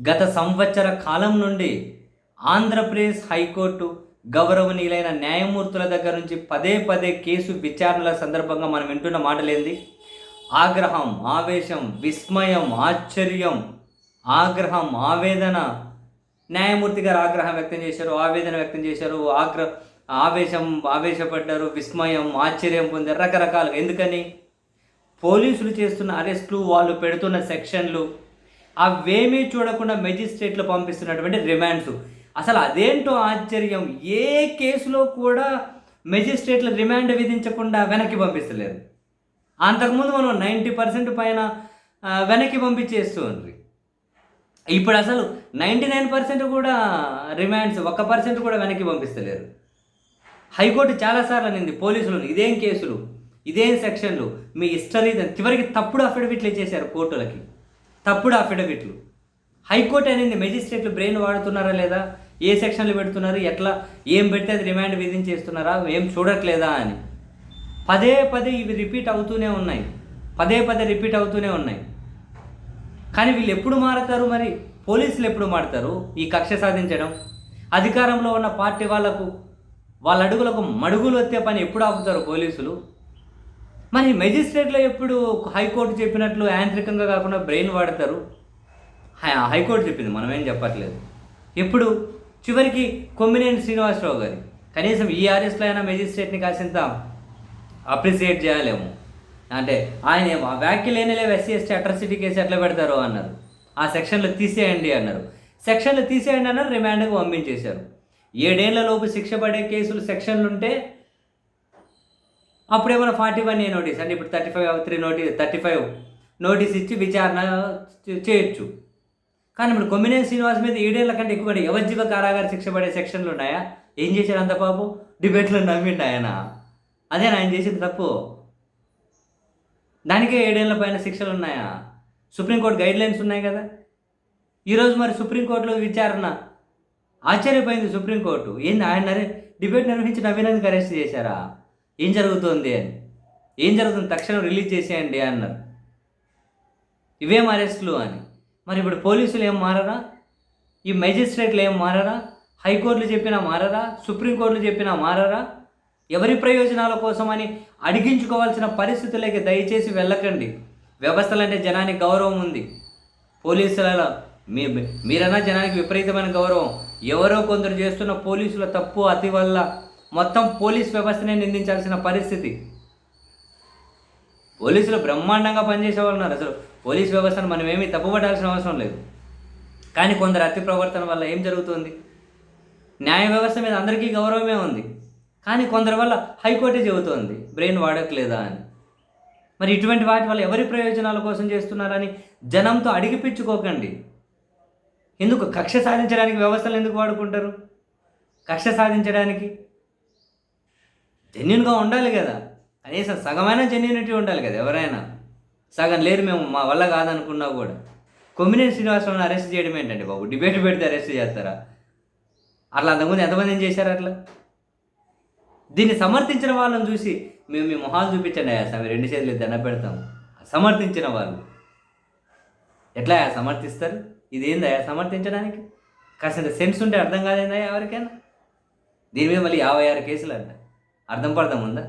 గత సంవత్సర కాలం నుండి ఆంధ్రప్రదేశ్ హైకోర్టు గౌరవనీయులైన న్యాయమూర్తుల దగ్గర నుంచి పదే పదే కేసు విచారణల సందర్భంగా మనం వింటున్న మాటలేంది? ఆగ్రహం, ఆవేశం, విస్మయం, ఆశ్చర్యం, ఆగ్రహం, ఆవేదన. న్యాయమూర్తి గారు ఆగ్రహం వ్యక్తం చేశారు, ఆవేదన వ్యక్తం చేశారు, ఆవేశపడ్డారు, విస్మయం, ఆశ్చర్యం పొందారు, రకరకాలుగా. ఎందుకని? పోలీసులు చేస్తున్న అరెస్టులు, వాళ్ళు పెడుతున్న సెక్షన్లు అవేమీ చూడకుండా మెజిస్ట్రేట్లు పంపిస్తున్నటువంటి రిమాండ్స్. అసలు అదేంటో ఆశ్చర్యం, ఏ కేసులో కూడా మెజిస్ట్రేట్లు రిమాండ్ విధించకుండా వెనక్కి పంపిస్తలేరు. అంతకుముందు మనం 90% పైన వెనక్కి పంపించేస్తూ ఉంది. ఇప్పుడు అసలు 99% కూడా రిమాండ్స్, 1% కూడా వెనక్కి పంపిస్తలేరు. హైకోర్టు చాలాసార్లు అనింది పోలీసులను, ఇదేం కేసులు, ఇదేం సెక్షన్లు, మీ హిస్టరీ. చివరికి తప్పుడు అఫిడవిట్లు ఇచ్చేశారు కోర్టులకి, తప్పుడు అఫిడవిట్లు. హైకోర్టు అనింది మెజిస్ట్రేట్లు బ్రెయిన్ వాడుతున్నారా లేదా, ఏ సెక్షన్లు పెడుతున్నారు, ఎట్లా, ఏం పెడితే అది రిమాండ్ విధించేస్తున్నారా, ఏం చూడట్లేదా అని. పదే పదే ఇవి రిపీట్ అవుతూనే ఉన్నాయి, రిపీట్ అవుతూనే ఉన్నాయి. కానీ వీళ్ళు ఎప్పుడు మారుతారు? మరి పోలీసులు ఎప్పుడు మారుతారు? ఈ కక్ష సాధించడం, అధికారంలో ఉన్న పార్టీ వాళ్ళ అడుగులకు మడుగులు వచ్చే పని ఎప్పుడు ఆపుతారు పోలీసులు? మరి మెజిస్ట్రేట్లో ఎప్పుడు హైకోర్టు చెప్పినట్లు యాంత్రికంగా కాకుండా బ్రెయిన్ వాడతారు? హైకోర్టు చెప్పింది, మనమేం చెప్పట్లేదు. ఎప్పుడు? చివరికి కొమ్మినేని శ్రీనివాసరావు గారి కనీసం ఈ అరెస్ట్లో అయినా మెజిస్ట్రేట్ని కాసింత అప్రిసియేట్ చేయాలేమో. అంటే ఆయన ఆ వ్యాఖ్యలేనిలేవు, ఎస్సీ ఎస్టీ అట్రాసిటీ కేసు ఎట్లా పెడతారో అన్నారు, ఆ సెక్షన్లు తీసేయండి అన్నారు, అన్నారు, రిమాండ్కి పంపించేశారు. 7 ఏళ్లలోపు శిక్ష పడే కేసులు సెక్షన్లు ఉంటే అప్పుడేమైనా 41A నోటీస్, అంటే ఇప్పుడు 35 నోటీస్ ఇచ్చి విచారణ చేయొచ్చు. కానీ ఇప్పుడు కొమ్మినేని శ్రీనివాస్ మీద 7 ఏళ్ల కంటే ఎక్కువ యవజ్జీవ కారాగార శిక్ష పడే సెక్షన్లు ఉన్నాయా? ఏం చేశారు అంత పాపం? డిబేట్లో నవ్విండు ఆయన. అదేనా ఆయన చేసింది తప్పు? దానికే 7 ఏళ్ల పైన శిక్షలు ఉన్నాయా? సుప్రీంకోర్టు గైడ్లైన్స్ ఉన్నాయి కదా. ఈరోజు మరి సుప్రీంకోర్టులో విచారణ, ఆశ్చర్యపోయింది సుప్రీంకోర్టు. ఏంది ఆయన డిబేట్ నిర్వహించి నవ్వినందుకు అరెస్ట్ చేశారా? ఏం జరుగుతుంది అని, ఏం జరుగుతుంది, తక్షణం రిలీజ్ చేసేయండి అన్నారు. ఇవేం అరెస్టులు అని. మరి ఇప్పుడు పోలీసులు ఏం మారరా? ఈ మెజిస్ట్రేట్లు ఏం మారరా? హైకోర్టులు చెప్పినా మారరా? సుప్రీంకోర్టులు చెప్పినా మారరా? ఎవరి ప్రయోజనాల కోసమని అడిగించుకోవాల్సిన పరిస్థితులకి దయచేసి వెళ్ళకండి. వ్యవస్థలంటే జనానికి గౌరవం ఉంది. పోలీసులలో మీరన్నా జనానికి విపరీతమైన గౌరవం. ఎవరో కొందరు చేస్తున్న పోలీసుల తప్పు అతి వల్ల మొత్తం పోలీస్ వ్యవస్థనే నిందించాల్సిన పరిస్థితి. పోలీసులు బ్రహ్మాండంగా పనిచేసే వాళ్ళు ఉన్నారు. అసలు పోలీస్ వ్యవస్థను మనం ఏమీ తప్పుపడాల్సిన అవసరం లేదు. కానీ కొందరు అతి ప్రవర్తన వల్ల ఏం జరుగుతుంది? న్యాయ వ్యవస్థ మీద అందరికీ గౌరవమే ఉంది, కానీ కొందరి వల్ల హైకోర్టే చెబుతోంది బ్రెయిన్ వాడట్లేదా అని. మరి ఇటువంటి వాటి వల్ల ఎవరి ప్రయోజనాల కోసం చేస్తున్నారని జనంతో అడిగిపించుకోకండి. ఎందుకు కక్ష సాధించడానికి వ్యవస్థలు ఎందుకు వాడుకుంటారు? కక్ష సాధించడానికి జెన్యున్గా ఉండాలి కదా, కనీసం సగమైన జెన్యునిటీ ఉండాలి కదా. ఎవరైనా సగం లేరు, మేము మా వల్ల కాదనుకున్నా కూడా. కొమ్మినేని శ్రీనివాసరావుని అరెస్ట్ చేయడం ఏంటండి బాబు? డిబేట్ పెడితే అరెస్ట్ చేస్తారా? అట్లా అంతకుముందు ఎంతమందిని చేశారు అట్లా? దీన్ని సమర్థించిన వాళ్ళని చూసి మేము మీ మొహాలు చూపించండి అయ్యా, మేము 2 చేతులు దండ పెడతాము. సమర్థించిన వాళ్ళు ఎట్లా సమర్థిస్తారు? ఇదేందయ్యా సమర్థించడానికి? కాసింత సెన్స్ ఉంటే అర్థం కాదేందా ఎవరికైనా? దీని మీద మళ్ళీ 56 కేసులు అంట. అర్థం పడదాం ఉందా?